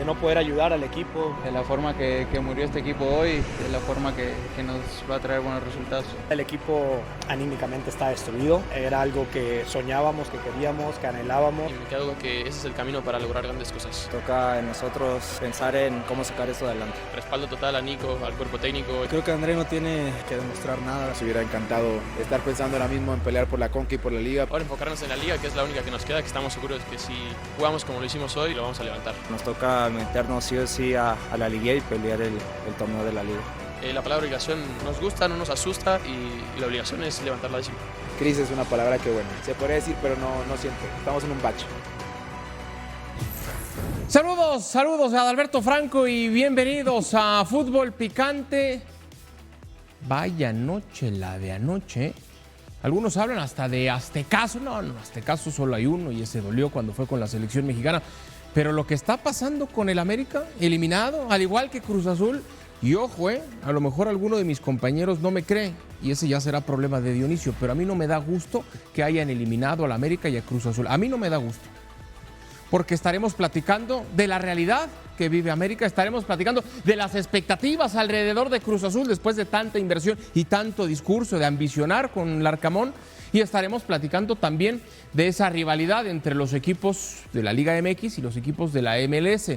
no poder ayudar al equipo. De la forma que murió este equipo hoy, de la forma que nos va a traer buenos resultados. El equipo anímicamente está destruido, era algo que soñábamos, que queríamos, que anhelábamos. Y me queda duda que ese es el camino para lograr grandes cosas. Toca en nosotros pensar en cómo sacar esto adelante. Respaldo total a Nico, al cuerpo técnico. Creo que André no tiene que demostrar nada. Se hubiera encantado estar pensando ahora mismo en pelear por la Conca y por la Liga. Ahora enfocarnos en la Liga, que es la única que nos queda, que estamos seguros que si jugamos como lo hicimos hoy, lo vamos a levantar. Nos toca meternos sí o sí a la Liga y pelear el torneo de la Liga. La palabra obligación nos gusta, no nos asusta y la obligación es levantar la décima. Crisis es una palabra que, bueno, se podría decir, pero no siempre. Estamos en un bache. Saludos a Adalberto Franco y bienvenidos a Fútbol Picante. Vaya noche la de anoche. Algunos hablan hasta de aztecaso. No, aztecaso solo hay uno y ese dolió cuando fue con la selección mexicana. Pero lo que está pasando con el América, eliminado, al igual que Cruz Azul, y ojo, a lo mejor alguno de mis compañeros no me cree y ese ya será problema de Dionisio, pero a mí no me da gusto que hayan eliminado al América y a Cruz Azul. A mí no me da gusto. Porque estaremos platicando de la realidad que vive América, estaremos platicando de las expectativas alrededor de Cruz Azul después de tanta inversión y tanto discurso de ambicionar con Larcamón, y estaremos platicando también de esa rivalidad entre los equipos de la Liga MX y los equipos de la MLS.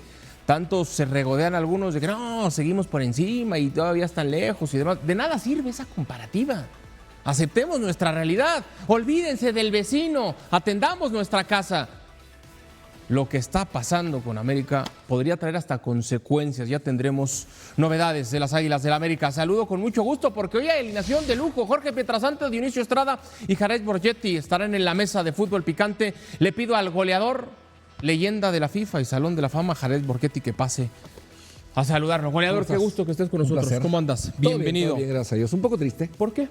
Tanto se regodean algunos de que no, seguimos por encima y todavía están lejos y demás. De nada sirve esa comparativa. Aceptemos nuestra realidad, olvídense del vecino, atendamos nuestra casa. Lo que está pasando con América podría traer hasta consecuencias. Ya tendremos novedades de las Águilas del América. Saludo con mucho gusto porque hoy hay alineación de lujo. Jorge Pietrasanta, Dionisio Estrada y Jared Borgetti estarán en la mesa de Fútbol Picante. Le pido al goleador, leyenda de la FIFA y Salón de la Fama, Jared Borgetti, que pase a saludarnos. Goleador, qué gusto que estés con nosotros. ¿Cómo andas? Bienvenido. Todo bien, gracias a Dios. Un poco triste. ¿Por qué?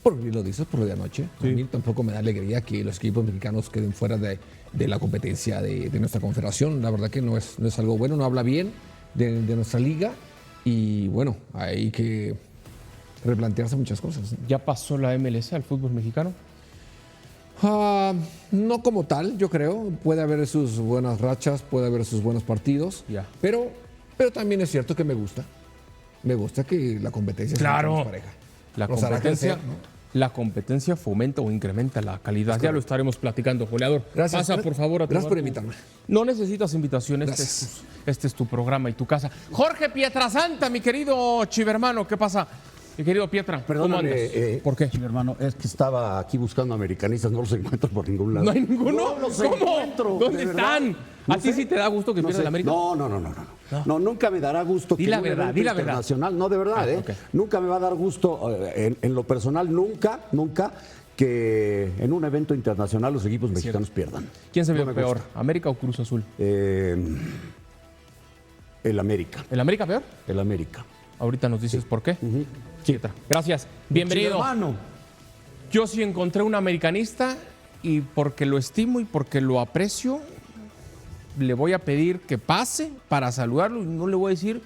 Porque lo dices, por lo de anoche. Sí. A mí tampoco me da alegría que los equipos mexicanos queden fuera de la competencia de nuestra confederación. La verdad que no es algo bueno, no habla bien de nuestra liga y bueno, hay que replantearse muchas cosas. ¿Ya pasó la MLS al fútbol mexicano? No como tal, yo creo. Puede haber sus buenas rachas, puede haber sus buenos partidos, pero también es cierto que me gusta. Me gusta que la competencia sea más pareja. La competencia fomenta o incrementa la calidad. Ya lo estaremos platicando, goleador. Gracias. Pasa, por favor, a gracias por invitarme. No necesitas invitación, este es tu programa y tu casa. Jorge Pietrasanta, mi querido chivermano, ¿qué pasa? Mi querido Pietra, perdóname, ¿por qué? Mi hermano, es que estaba aquí buscando americanistas, no los encuentro por ningún lado. ¿No hay ninguno? No los ¿Cómo? encuentro. ¿Dónde están? ¿A ti sí te da gusto que pierda el América? No, nunca me dará gusto que di la verdad. internacional, no, de verdad, okay. Nunca me va a dar gusto, en lo personal, nunca, que en un evento internacional los equipos mexicanos pierdan. ¿Quién se vio peor, América o Cruz Azul? El América. ¿El América peor? El América. Ahorita nos dices por qué. Gracias. Bienvenido. Hermano. Yo sí encontré un americanista y porque lo estimo y porque lo aprecio, le voy a pedir que pase para saludarlo y no le voy a decir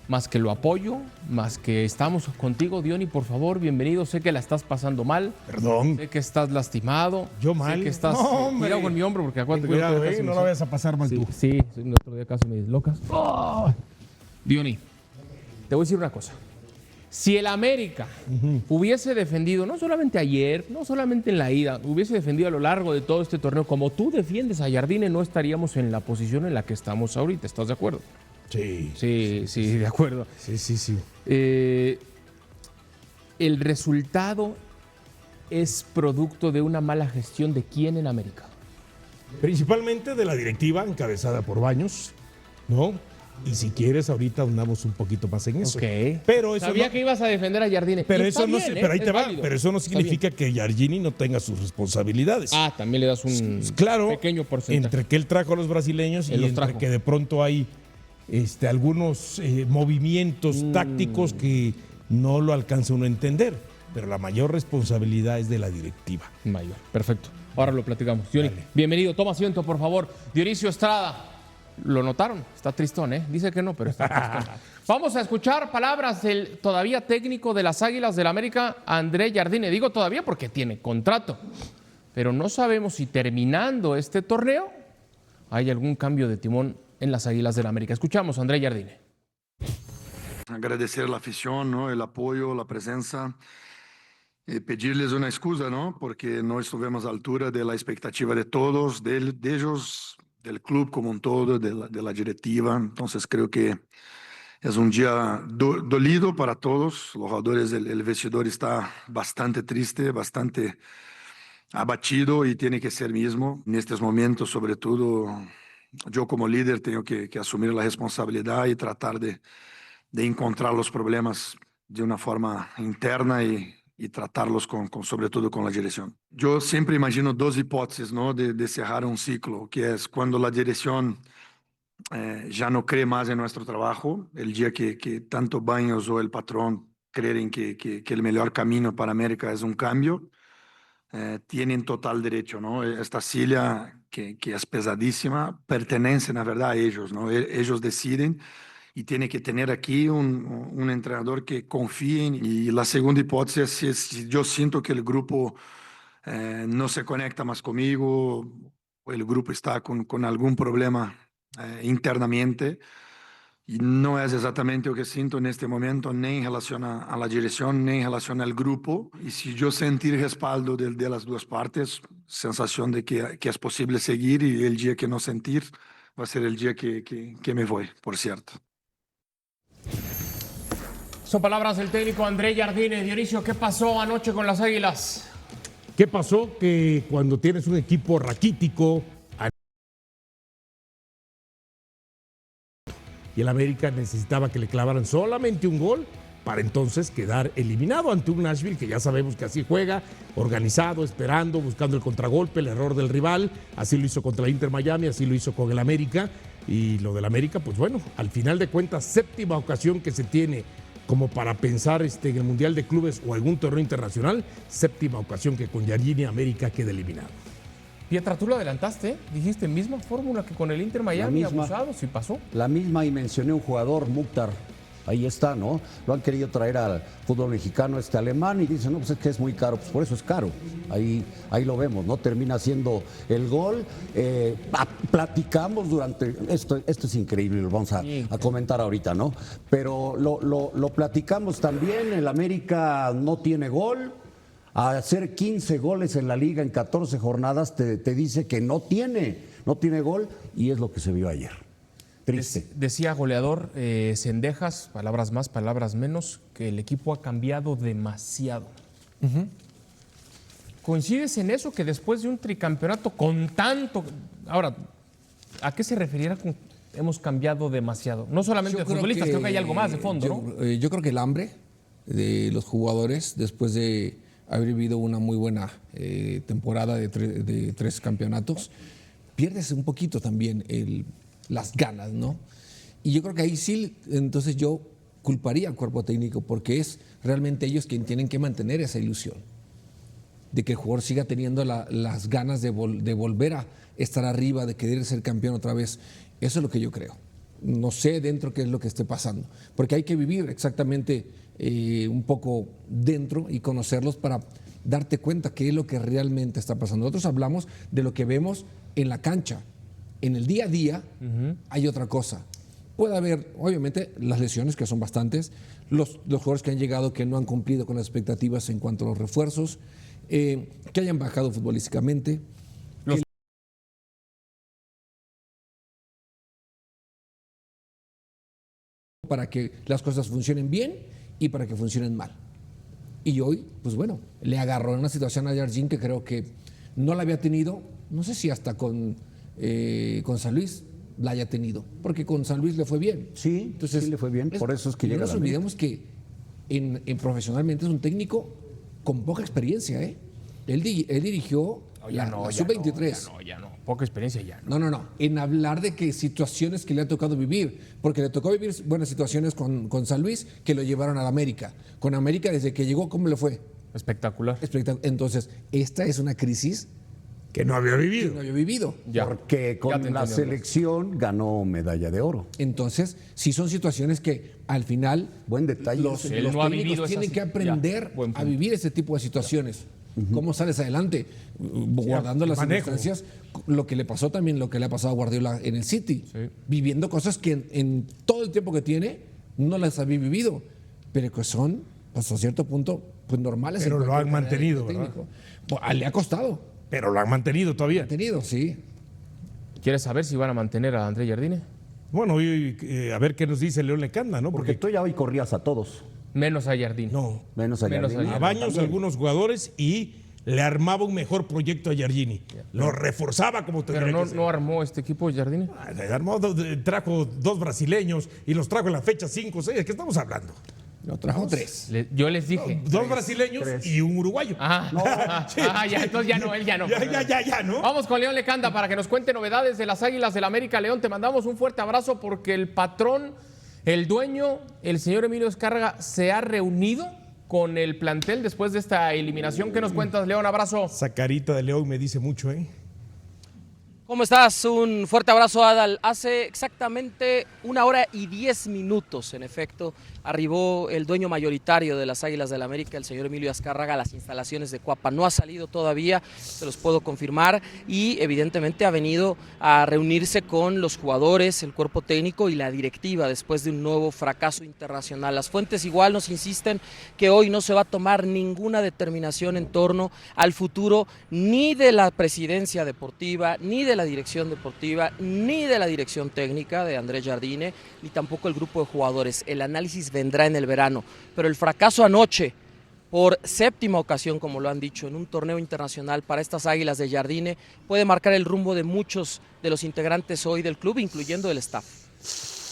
más que lo apoyo, más que estamos contigo, Diony, por favor, bienvenido. Sé que la estás pasando mal. Perdón. Sé que estás lastimado. Yo mal. Sé que estás... Cuidado con mi hombro porque acuérdate que cuidado, no lo vayas a pasar mal tú. Sí, el otro día casi me dislocas. Oh. Diony, te voy a decir una cosa. Si el América hubiese defendido, no solamente ayer, no solamente en la ida, hubiese defendido a lo largo de todo este torneo, como tú defiendes a Jardine, no estaríamos en la posición en la que estamos ahorita. ¿Estás de acuerdo? Sí. Sí, de acuerdo. Sí. El resultado es producto de una mala gestión de quién en América. Principalmente de la directiva encabezada por Baños, ¿no? Y si quieres, ahorita andamos un poquito más en eso. Okay. Pero eso sabía que ibas a defender a Jardine. Pero eso bien, pero ahí te va. Pero eso no significa que Jardine no tenga sus responsabilidades. También le das un pequeño porcentaje. Entre que él trajo a los brasileños y entre que de pronto hay algunos movimientos tácticos que no lo alcanza uno a entender. Pero la mayor responsabilidad es de la directiva. Mayor. Perfecto. Ahora lo platicamos. Diony, bienvenido. Toma asiento, por favor. Dionisio Estrada. ¿Lo notaron? Está tristón, ¿eh? Dice que no, pero está tristón. Vamos a escuchar palabras del todavía técnico de las Águilas del América, André Jardine. Digo todavía porque tiene contrato, pero no sabemos si terminando este torneo hay algún cambio de timón en las Águilas del América. Escuchamos a André Jardine. Agradecer a la afición, ¿no? El apoyo, la presencia, pedirles una excusa, ¿no? Porque no estuvimos a la altura de la expectativa de todos, de ellos, del club como un todo, de la directiva. Entonces creo que es un día dolido para todos. Los jugadores, el vestidor está bastante triste, bastante abatido y tiene que ser mismo. En estos momentos, sobre todo, yo como líder tengo que asumir la responsabilidad y tratar de encontrar los problemas de una forma interna y tratarlos sobre todo con la dirección. Yo siempre imagino dos hipótesis, ¿no? de cerrar un ciclo, que es cuando la dirección ya no cree más en nuestro trabajo, el día que tanto Baños o el patrón creen que el mejor camino para América es un cambio, tienen total derecho, ¿no? Esta silla que es pesadísima pertenece, la verdad, a ellos, ¿no? Ellos deciden y tiene que tener aquí un entrenador que confíe. Y la segunda hipótesis es si yo siento que el grupo no se conecta más conmigo, o el grupo está con algún problema internamente, y no es exactamente lo que siento en este momento, ni en relación a la dirección, ni en relación al grupo. Y si yo sentir respaldo de las dos partes, sensación de que es posible seguir, y el día que no sentir va a ser el día que me voy, por cierto. Son palabras del técnico André Jardine. Dionisio, ¿qué pasó anoche con las Águilas? ¿Qué pasó? Que cuando tienes un equipo raquítico y el América necesitaba que le clavaran solamente un gol para entonces quedar eliminado ante un Nashville que ya sabemos que así juega, organizado, esperando, buscando el contragolpe, el error del rival. Así lo hizo contra el Inter Miami, así lo hizo con el América. Y lo del América, pues bueno, al final de cuentas, séptima ocasión que se tiene como para pensar en el Mundial de Clubes o algún torneo internacional, séptima ocasión que con Jardine América queda eliminado. Pietra, tú lo adelantaste, dijiste misma fórmula que con el Inter Miami, abusado, sí pasó. La misma, y mencioné un jugador, Mukhtar. Ahí está, ¿no? Lo han querido traer al fútbol mexicano alemán y dicen, no, pues es que es muy caro. Pues por eso es caro. Ahí lo vemos, ¿no? Termina siendo el gol. Platicamos durante... Esto es increíble, lo vamos a comentar ahorita, ¿no? Pero lo platicamos también. El América no tiene gol. A hacer 15 goles en la liga en 14 jornadas te dice que no tiene gol, y es lo que se vio ayer. Triste. Decía goleador Cendejas, palabras más, palabras menos, que el equipo ha cambiado demasiado. ¿Coincides en eso, que después de un tricampeonato con tanto... Ahora, ¿a qué se referiría con hemos cambiado demasiado? No solamente de futbolistas, creo que hay algo más de fondo, ¿no? Yo creo que el hambre de los jugadores, después de haber vivido una muy buena temporada de 3 campeonatos, pierdes un poquito también las ganas, ¿no? Y yo creo que ahí sí, entonces yo culparía al cuerpo técnico, porque es realmente ellos quienes tienen que mantener esa ilusión de que el jugador siga teniendo las ganas de volver a estar arriba, de querer ser campeón otra vez. Eso es lo que yo creo. No sé dentro qué es lo que esté pasando, porque hay que vivir exactamente un poco dentro y conocerlos para darte cuenta qué es lo que realmente está pasando. Nosotros hablamos de lo que vemos en la cancha. En el día a día hay otra cosa. Puede haber, obviamente, las lesiones, que son bastantes, los jugadores que han llegado que no han cumplido con las expectativas en cuanto a los refuerzos, que hayan bajado futbolísticamente. Para que las cosas funcionen bien y para que funcionen mal. Y hoy, pues bueno, le agarró en una situación a Jardine que creo que no la había tenido, no sé si hasta con San Luis la haya tenido, porque con San Luis le fue bien. Sí, entonces sí le fue bien, por eso es que llega. No nos olvidemos que en profesionalmente es un técnico con poca experiencia, ¿eh? Él dirigió la sub-23. Ya no. Poca experiencia ya. No. En hablar de que situaciones que le ha tocado vivir, porque le tocó vivir buenas situaciones con San Luis que lo llevaron a la América. Con América, desde que llegó, ¿cómo le fue? Espectacular. Entonces, esta es una crisis que no había vivido. Ya. Porque con la selección ganó medalla de oro. Entonces, sí son situaciones que al final buen detalle. Los técnicos tienen que aprender a vivir ese tipo de situaciones. ¿Cómo sales adelante? Guardando las circunstancias, lo que le pasó también, lo que le ha pasado a Guardiola en el City, viviendo cosas que en todo el tiempo que tiene no las había vivido, pero que son, pues a cierto punto, pues normales. Pero lo han mantenido, ¿verdad? Pues, le ha costado. Pero lo han mantenido todavía. Sí. ¿Quieres saber si van a mantener a André Jardine? Bueno, y a ver qué nos dice León Lecanda, ¿no? Porque tú ya hoy corrías a todos. Menos a Jardine. No. Menos a Jardine. A Baños, algunos jugadores, y le armaba un mejor proyecto a Jardine. Lo reforzaba como tendría Pero que ser. no armó este equipo Jardine. Trajo 2 brasileños y los trajo en la fecha 5 o 6. ¿De qué estamos hablando? No, trajo 3. Yo les dije. 2 brasileños y un uruguayo. Ya, entonces ya no, él ya no. Ya, ¿no? Vamos con León Lecanda para que nos cuente novedades de las Águilas del América. León, te mandamos un fuerte abrazo porque el patrón, el dueño, el señor Emilio Azcárraga, se ha reunido con el plantel después de esta eliminación. ¿Qué nos cuentas, León? Abrazo. Esa carita de León me dice mucho, ¿eh? ¿Cómo estás? Un fuerte abrazo, Adal. Hace exactamente 1 hora y 10 minutos, en efecto, arribó el dueño mayoritario de las Águilas del América, el señor Emilio Azcárraga, a las instalaciones de Cuapa. No ha salido todavía, se los puedo confirmar, y evidentemente ha venido a reunirse con los jugadores, el cuerpo técnico y la directiva después de un nuevo fracaso internacional. Las fuentes igual nos insisten que hoy no se va a tomar ninguna determinación en torno al futuro ni de la presidencia deportiva, ni de la dirección deportiva, ni de la dirección técnica de André Jardine, ni tampoco el grupo de jugadores. El análisis vendrá en el verano, pero el fracaso anoche, por 7ª ocasión, como lo han dicho, en un torneo internacional para estas Águilas de Jardine, puede marcar el rumbo de muchos de los integrantes hoy del club, incluyendo el staff.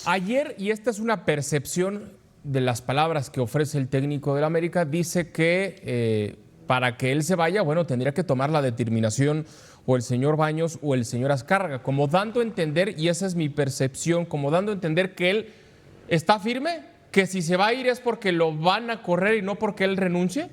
Ayer, y esta es una percepción de las palabras que ofrece el técnico del América, dice que para que él se vaya, bueno, tendría que tomar la determinación o el señor Baños o el señor Azcárraga, como dando a entender, y esa es mi percepción, como dando a entender que él está firme, que si se va a ir es porque lo van a correr y no porque él renuncie.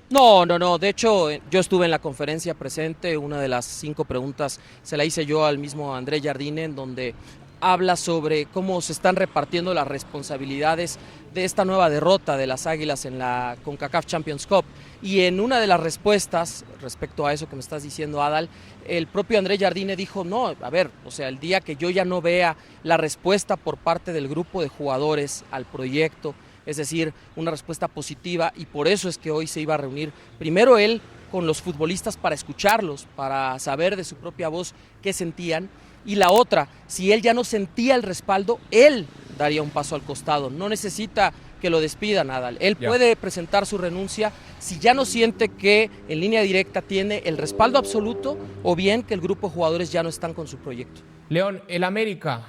No, de hecho yo estuve en la conferencia presente, una de las 5 preguntas se la hice yo al mismo André Jardine, en donde habla sobre cómo se están repartiendo las responsabilidades de esta nueva derrota de las Águilas en la CONCACAF Champions Cup. Y en una de las respuestas respecto a eso que me estás diciendo, Adal, el propio André Jardine dijo, no, a ver, o sea, el día que yo ya no vea la respuesta por parte del grupo de jugadores al proyecto, es decir, una respuesta positiva, y por eso es que hoy se iba a reunir primero él con los futbolistas para escucharlos, para saber de su propia voz qué sentían, y la otra, si él ya no sentía el respaldo, él daría un paso al costado, no necesita que lo despidan, Adal. Él puede presentar su renuncia si ya no siente que en línea directa tiene el respaldo absoluto, o bien que el grupo de jugadores ya no están con su proyecto. León, el América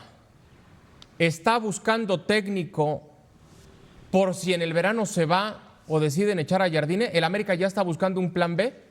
está buscando técnico por si en el verano se va o deciden echar a Jardine. ¿El América ya está buscando un plan B?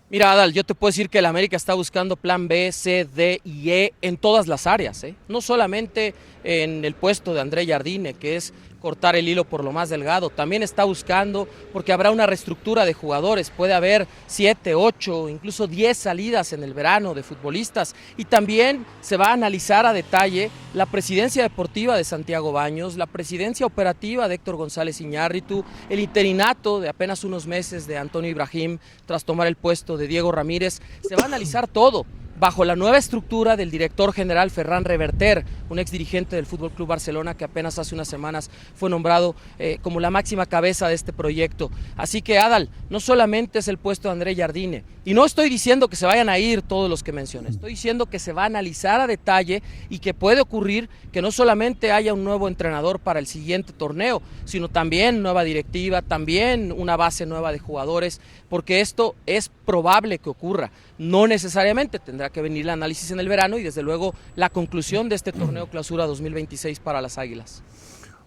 Mira, Adal, yo te puedo decir que el América está buscando plan B, C, D y E en todas las áreas, no solamente en el puesto de André Jardine, que es cortar el hilo por lo más delgado, también está buscando, porque habrá una reestructura de jugadores, puede haber 7, 8, incluso 10 salidas en el verano de futbolistas, y también se va a analizar a detalle la presidencia deportiva de Santiago Baños, la presidencia operativa de Héctor González Iñárritu, el interinato de apenas unos meses de Antonio Ibrahim tras tomar el puesto de Diego Ramírez. Se va a analizar todo bajo la nueva estructura del director general Ferran Reverter, un exdirigente del Fútbol Club Barcelona que apenas hace unas semanas fue nombrado como la máxima cabeza de este proyecto. Así que, Adal, no solamente es el puesto de André Jardine, y no estoy diciendo que se vayan a ir todos los que mencioné, estoy diciendo que se va a analizar a detalle y que puede ocurrir que no solamente haya un nuevo entrenador para el siguiente torneo, sino también nueva directiva, también una base nueva de jugadores, porque esto es probable que ocurra. No necesariamente, tendrá que venir el análisis en el verano y desde luego la conclusión de este torneo Clausura 2026 para las Águilas.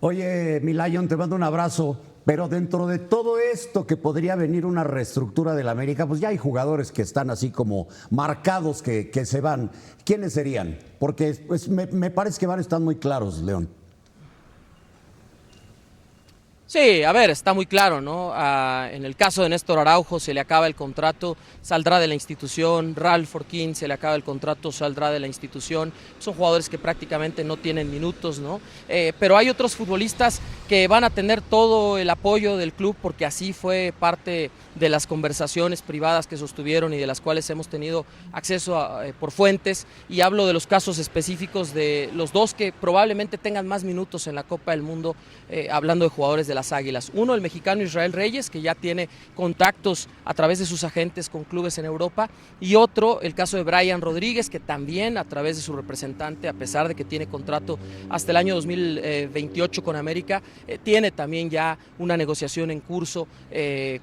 Oye, mi Lion, te mando un abrazo, pero dentro de todo esto que podría venir una reestructura del América, pues ya hay jugadores que están así como marcados que se van. ¿Quiénes serían? Porque pues, me parece que van a estar muy claros, León. Sí, a ver, está muy claro, ¿no? En el caso de Néstor Araujo se le acaba el contrato, saldrá de la institución. Ralph Forquín se le acaba el contrato, saldrá de la institución. Son jugadores que prácticamente no tienen minutos, ¿no? Pero hay otros futbolistas que van a tener todo el apoyo del club porque así fue parte de las conversaciones privadas que sostuvieron y de las cuales hemos tenido acceso por fuentes, y hablo de los casos específicos de los dos que probablemente tengan más minutos en la Copa del Mundo, hablando de jugadores de las Águilas. Uno, el mexicano Israel Reyes, que ya tiene contactos a través de sus agentes con clubes en Europa, y otro, el caso de Brian Rodríguez, que también a través de su representante, a pesar de que tiene contrato hasta el año 2028 con América, tiene también ya una negociación en curso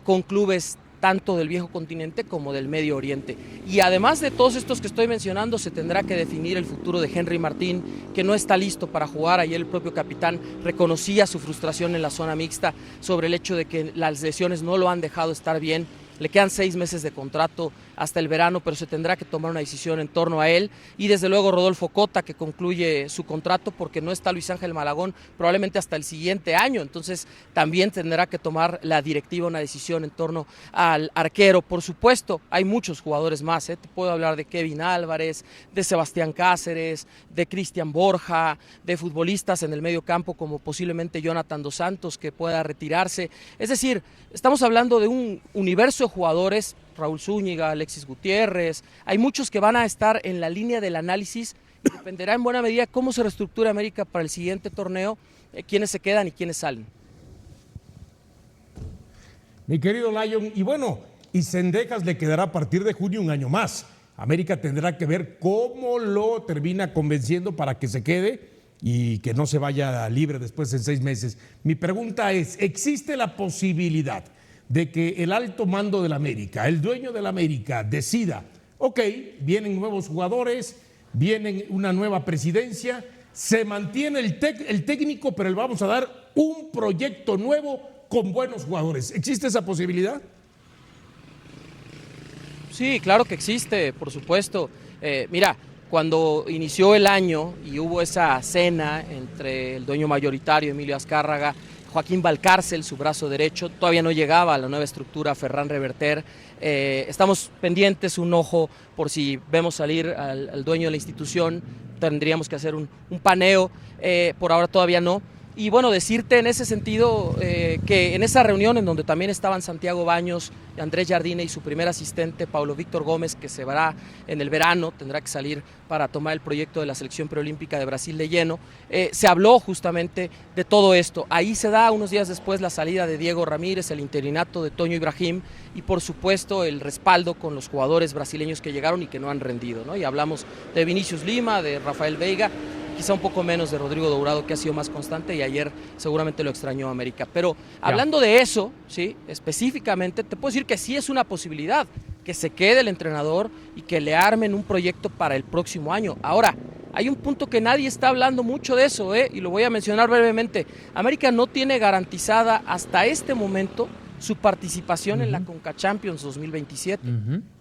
con clubes tanto del viejo continente como del Medio Oriente. Y además de todos estos que estoy mencionando, se tendrá que definir el futuro de Henry Martín, que no está listo para jugar. Ayer el propio capitán reconocía su frustración en la zona mixta sobre el hecho de que las lesiones no lo han dejado estar bien. Le quedan 6 meses de contrato hasta el verano, pero se tendrá que tomar una decisión en torno a él. Y desde luego Rodolfo Cota, que concluye su contrato porque no está Luis Ángel Malagón probablemente hasta el siguiente año. Entonces también tendrá que tomar la directiva una decisión en torno al arquero. Por supuesto, hay muchos jugadores más, Te puedo hablar de Kevin Álvarez, de Sebastián Cáceres, de Cristian Borja, de futbolistas en el medio campo como posiblemente Jonathan Dos Santos, que pueda retirarse. Es decir, estamos hablando de un universo de jugadores, Raúl Zúñiga, Alexis Gutiérrez, hay muchos que van a estar en la línea del análisis y dependerá en buena medida cómo se reestructura América para el siguiente torneo, quiénes se quedan y quiénes salen. Mi querido Lion, y bueno, y Zendejas le quedará a partir de junio un año más. América tendrá que ver cómo lo termina convenciendo para que se quede y que no se vaya libre después en 6 meses. Mi pregunta es, ¿existe la posibilidad de que el alto mando del América, el dueño del América, decida, ok, vienen nuevos jugadores, viene una nueva presidencia, se mantiene el técnico, pero le vamos a dar un proyecto nuevo con buenos jugadores? ¿Existe esa posibilidad? Sí, claro que existe, por supuesto. Mira, cuando inició el año y hubo esa cena entre el dueño mayoritario, Emilio Azcárraga, Joaquín Valcárcel, su brazo derecho, todavía no llegaba a la nueva estructura Ferran Reverter. Estamos pendientes, un ojo por si vemos salir al dueño de la institución, tendríamos que hacer un paneo, por ahora todavía no. Y bueno, decirte en ese sentido que en esa reunión en donde también estaban Santiago Baños, Andrés Jardine y su primer asistente, Paulo Víctor Gómez, que se verá en el verano, tendrá que salir para tomar el proyecto de la selección preolímpica de Brasil de lleno, se habló justamente de todo esto. Ahí se da unos días después la salida de Diego Ramírez, el interinato de Toño Ibrahim y por supuesto el respaldo con los jugadores brasileños que llegaron y que no han rendido, ¿no? Y hablamos de Vinicius Lima, de Rafael Veiga, quizá un poco menos de Rodrigo Dourado, que ha sido más constante y ayer seguramente lo extrañó América. Pero hablando de eso, sí, específicamente, te puedo decir que sí es una posibilidad que se quede el entrenador y que le armen un proyecto para el próximo año. Ahora, hay un punto que nadie está hablando mucho de eso, y lo voy a mencionar brevemente. América no tiene garantizada hasta este momento su participación en la Conca Champions 2027.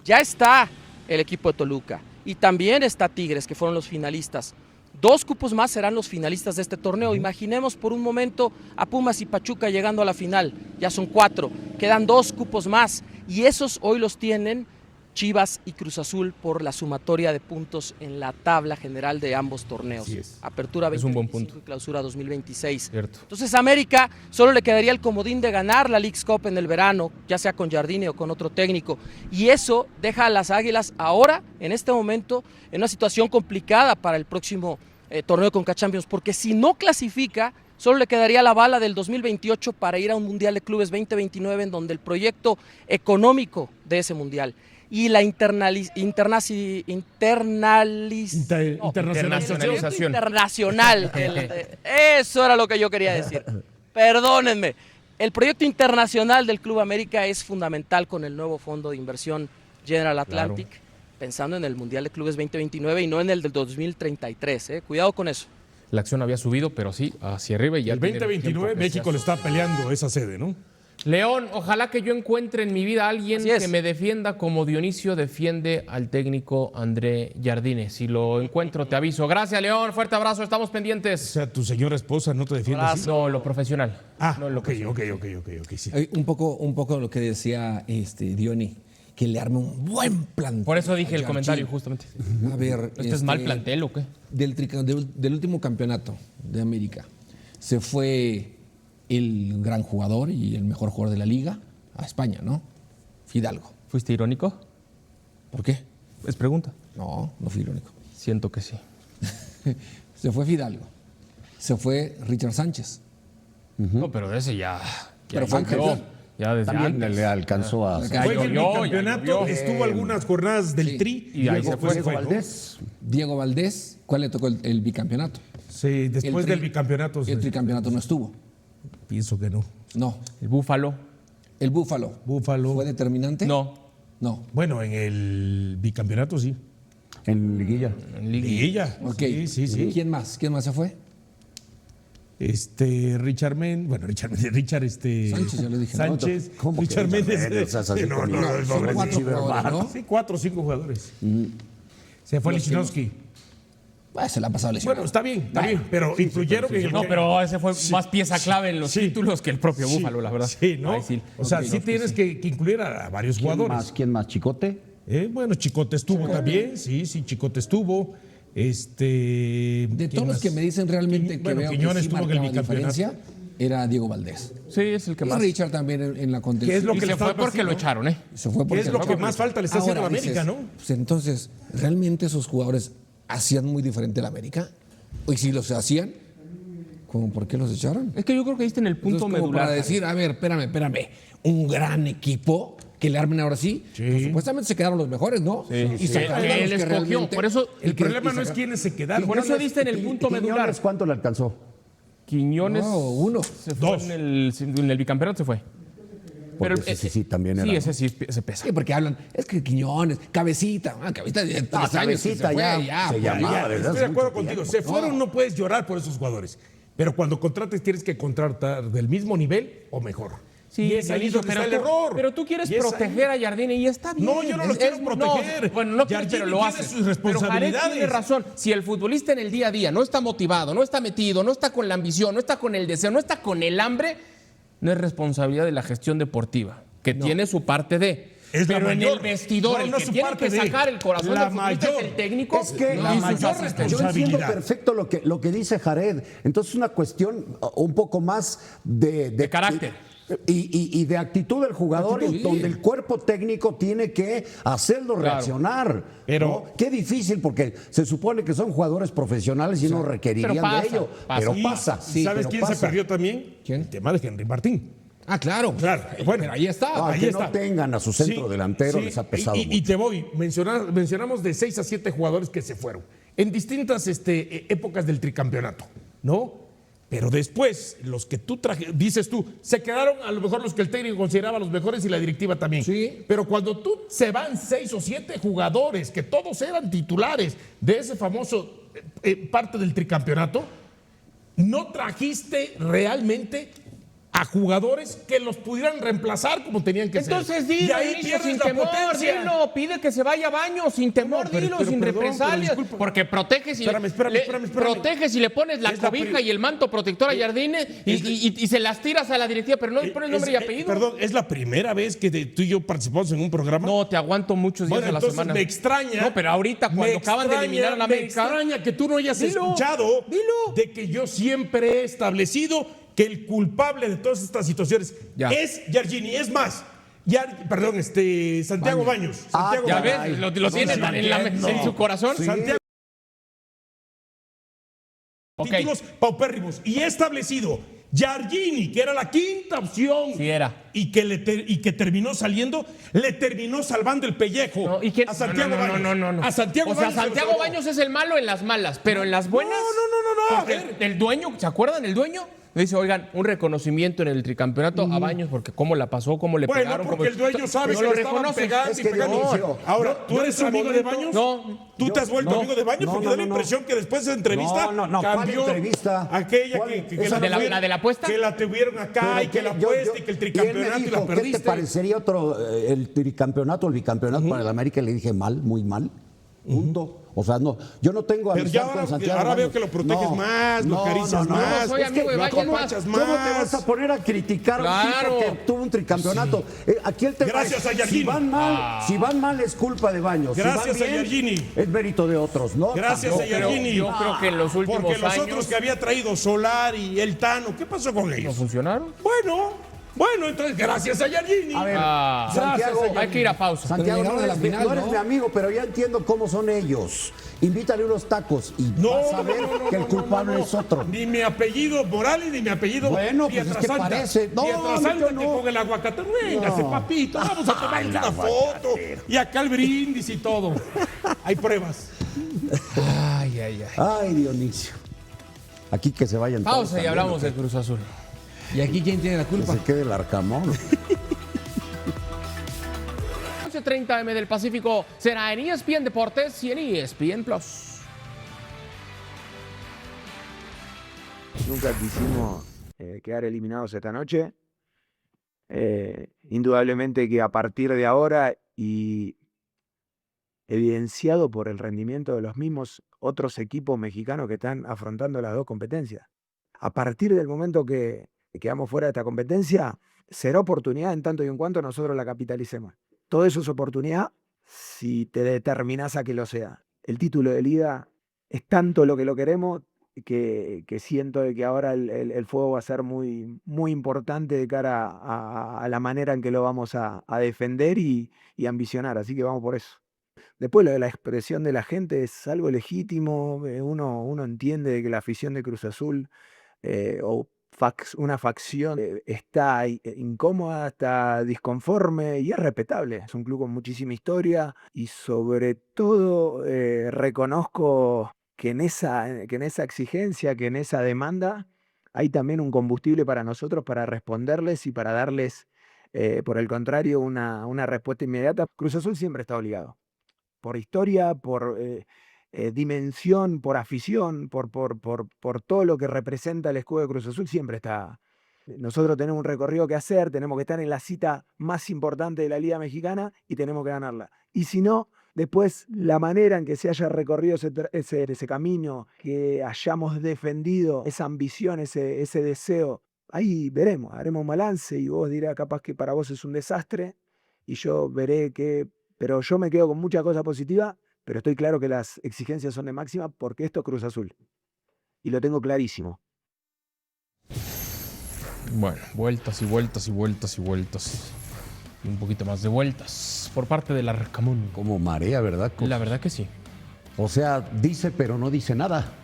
Ya está el equipo de Toluca y también está Tigres, que fueron los finalistas. 2 cupos más serán los finalistas de este torneo. Imaginemos por un momento a Pumas y Pachuca llegando a la final. Ya son 4, quedan 2 cupos más y esos hoy los tienen Chivas y Cruz Azul por la sumatoria de puntos en la tabla general de ambos torneos. Apertura 2025 y Clausura 2026. Cierto. Entonces América solo le quedaría el comodín de ganar la Leagues Cup en el verano, ya sea con Jardine o con otro técnico. Y eso deja a las Águilas ahora, en este momento, en una situación complicada para el próximo torneo Conca Champions, porque si no clasifica, solo le quedaría la bala del 2028 para ir a un Mundial de Clubes 2029, en donde el proyecto económico de ese Mundial y la internacionalización internacional, eso era lo que yo quería decir, perdónenme, el proyecto internacional del Club América es fundamental con el nuevo fondo de inversión General Atlantic, pensando en el Mundial de Clubes 2029 y no en el del 2033, cuidado con eso. La acción había subido, pero sí, hacia arriba y ya. El 2029 México le está peleando esa sede, ¿no? León, ojalá que yo encuentre en mi vida a alguien que me defienda como Dionisio defiende al técnico André Jardine. Si lo encuentro, te aviso. Gracias, León. Fuerte abrazo. Estamos pendientes. O sea, tu señora esposa no te defiende así. No, lo profesional. No, lo ok, sí. Un poco lo que decía Diony, que le arme un buen plantel. Por eso dije el comentario, justamente. A ver. ¿Este es mal plantel o qué? Del último campeonato de América se fue el gran jugador y el mejor jugador de la liga a España, ¿no? Fidalgo. ¿Fuiste irónico? ¿Por qué? Es pregunta. No fui irónico. Siento que sí. Se fue Fidalgo. Se fue Richard Sánchez. No, pero de ese ya Pero fue campeón. Ya desde También antes. le alcanzó a... Fue en el bicampeonato, estuvo algunas jornadas del Tri y ahí se fue. Diego Valdés. Diego Valdés, ¿cuál le tocó el bicampeonato? Sí, después del bicampeonato. El tricampeonato no estuvo. Pienso que no. No. El Búfalo. El Búfalo. ¿Fue determinante? No. Bueno, en el bicampeonato sí. En Liguilla. Liguilla. Ok. Sí. ¿Quién más se fue? Richard Sánchez, ya lo dije. Sánchez. ¿Cómo que Richard Méndez. Son 4 jugadores, ¿no? Sí, 4 o 5 jugadores. Se fue Lichnowsky. Se la ha pasado lesionado. Bueno, está bien, pero influyeron en el... No, pero ese fue más pieza clave en los títulos que el propio Búfalo, la verdad. Sí, ¿no? O sea, sí tienes que incluir a varios jugadores. ¿Quién más? ¿Chicote? Bueno, Chicote estuvo también. Sí, Chicote estuvo. De todos los que me dicen realmente que veo Quiñones que sí estuvo en el marcaba bicampeonato. diferencia, era Diego Valdés. Sí, es el que Y más. Richard también en la contención. ¿Qué es lo que Y se fue porque lo echaron, ¿eh? Se fue porque ¿Qué es lo que más falta le está haciendo a Ahora América, dices, no? Pues entonces, ¿realmente esos jugadores hacían muy diferente la América? Y si los hacían, ¿cómo por qué los echaron? Es que yo creo que diste en el punto Entonces, como medular. para decir, a ver, espérame, un gran equipo que le armen ahora sí. Pues, supuestamente se quedaron los mejores, ¿no? Y sacaron a los él que escogió. realmente- Por eso El problema no es quiénes se quedaron. Por eso diste en el punto medular. ¿Quiñones cuánto le alcanzó? Quiñones No, uno. se fue en el bicampeonato, se fue. Porque ese sí también era. Sí, ese sí se pesa. Sí, porque hablan, es que Quiñones, Cabecita, Cabecita de 3 años Cabecita se fue, ya se pues, llamaba. Estoy de acuerdo contigo. Se fueron, no puedes llorar por esos jugadores. Pero cuando contrates tienes que contratar del mismo nivel o mejor. Sí, y es ahí donde está el error. Pero tú quieres Y es proteger a Jardine y está bien. No, yo no lo quiero proteger. No quieres, pero lo tiene haces. sus responsabilidades. Pero Jared tiene razón. Si el futbolista en el día a día no está motivado, no está metido, no está con la ambición, no está con el deseo, no está con el hambre, no es responsabilidad de la gestión deportiva, que tiene su parte de... Es pero la en mayor. el vestidor, el No que es su tiene parte que sacar el corazón la del futbolista mayor. es el técnico. Es que la y sus mayor asistentes. yo entiendo responsabilidad. perfecto lo que dice Jared. Entonces es una cuestión un poco más de carácter. Y de actitud del jugador, Actitud, sí. donde el cuerpo técnico tiene que hacerlo reaccionar. Pero- ¿no? Qué difícil, porque se supone que son jugadores profesionales y no requerirían pero pasa, de ello. pasa. Pero Sí, pasa. ¿y ¿Sabes pero quién pasa. se perdió también? ¿Quién? El tema de Henry Martín. Ah, claro. Claro, bueno. Pero ahí está. Ah, Ahí que está. no tengan a su centro delantero les ha pesado Y mucho. te voy, mencionamos de 6 a 7 jugadores que se fueron en distintas épocas del tricampeonato, ¿no? Pero después, los que tú dices tú, se quedaron a lo mejor los que el técnico consideraba los mejores y la directiva también. Sí. Pero cuando tú se van 6 o 7 jugadores, que todos eran titulares de ese famoso parte del tricampeonato, no trajiste realmente a jugadores que los pudieran reemplazar como tenían que Entonces ser. dilo, Y ahí Dionisio, pierdes sin la temor, potencia. dilo, pide que se vaya a baño, sin temor, pero- dilo, pero sin perdón, represalias, pero disculpa. porque proteges y Espérame. proteges y le pones la Es la cobija y el manto protector a Jardine y se las tiras a la directiva, pero no le pones nombre y apellido. Perdón, es la primera vez que tú y yo participamos en un programa. No, te aguanto muchos días Bueno, a la entonces semana. me extraña. No, pero ahorita cuando acaban de eliminar a la América. Me extraña que tú no hayas Dilo, escuchado dilo. de que yo siempre he establecido que el culpable de todas estas situaciones Ya. es Giardini. Es más, Santiago Baños. Ah, Santiago Ya Baños. ves, lo tiene tan en su corazón. Santiago. Ok. Títulos paupérrimos. Y he establecido Giardini, que era la quinta opción. Sí era. Y que terminó saliendo, le terminó salvando el pellejo No, ¿y quién? a Santiago Baños. No. A Santiago o sea, Baños se lo Santiago salvó. Baños es el malo en las malas, pero en las buenas. No. A Porque ver. el dueño, ¿se acuerdan? El dueño. Dice, oigan, un reconocimiento en el tricampeonato a Baños, porque cómo la pasó, cómo le pegaron. Porque el dueño sabe no que lo le estaban reconoce. pegando y pegando. Ahora, ¿tú eres amigo de Baños? No. ¿Tú te has vuelto amigo de Baños? Porque da la impresión que después de esa entrevista cambió aquella ¿La de la apuesta? Que la tuvieron acá y que la apuesta y que el tricampeonato y la perdiste. ¿Qué te parecería el tricampeonato, el bicampeonato para el América? Le dije mal, muy mal. Punto. O sea, no, yo no tengo amistad con Santiago. Ahora veo que lo proteges más, lo acaricias más. No soy amigo de Baños más. ¿Cómo te vas a poner a criticar a un tipo que tuvo un tricampeonato? Sí. Aquí el tema Gracias a Yargini. Si van mal es culpa de Baños. Gracias si van bien, a Yargini. Es mérito de otros, ¿no? Gracias a Yargini. Yo creo que en los últimos años... Porque los otros que había traído Solari, el Tano, ¿qué pasó con ellos? ¿No funcionaron? Bueno, entonces gracias a Yargini. A ver, Santiago, hay que ir a pausa. Santiago, no eres mi amigo, pero ya entiendo cómo son ellos. Invítale unos tacos y vas a ver que el culpable es otro. Ni mi apellido Morales, ni mi apellido Pietrasanta. Parece. Pietrasanta te con el aguacate. Véngase, papito, vamos a tomar una foto. Y acá el brindis y todo. Hay pruebas. Ay, Dionisio. Aquí que se vayan todos. Pausa y hablamos del Cruz Azul. ¿Y aquí quién tiene la culpa? Que se quede el Arcamón. 11:30 AM del Pacífico será en ESPN Deportes y en ESPN Plus. Nunca quisimos quedar eliminados esta noche. Indudablemente que a partir de ahora y evidenciado por el rendimiento de los mismos otros equipos mexicanos que están afrontando las dos competencias. A partir del momento que quedamos fuera de esta competencia, será oportunidad en tanto y en cuanto nosotros la capitalicemos. Todo eso es oportunidad si te determinás a que lo sea. El título de liga es tanto lo que lo queremos que siento de que ahora el fuego va a ser muy, muy importante de cara a la manera en que lo vamos a defender y ambicionar. Así que vamos por eso. Después lo de la expresión de la gente es algo legítimo. Uno entiende de que la afición de Cruz Azul una facción está incómoda, está disconforme y es respetable. Es un club con muchísima historia y sobre todo reconozco que en esa exigencia, que en esa demanda hay también un combustible para nosotros para responderles y para darles, por el contrario, una respuesta inmediata. Cruz Azul siempre está obligado. Por historia, por dimensión, por afición, por todo lo que representa el escudo de Cruz Azul, siempre está. Nosotros tenemos un recorrido que hacer, tenemos que estar en la cita más importante de la Liga Mexicana y tenemos que ganarla. Y si no, después la manera en que se haya recorrido ese camino, que hayamos defendido esa ambición, ese deseo, ahí veremos, haremos un balance y vos dirás capaz que para vos es un desastre y yo veré que... Pero yo me quedo con mucha cosa positiva, pero estoy claro que las exigencias son de máxima porque esto es Cruz Azul. Y lo tengo clarísimo. Bueno, vueltas y vueltas y vueltas y vueltas. Y un poquito más de vueltas por parte del Arcamón. Como marea, ¿verdad? La verdad que sí. O sea, dice pero no dice nada,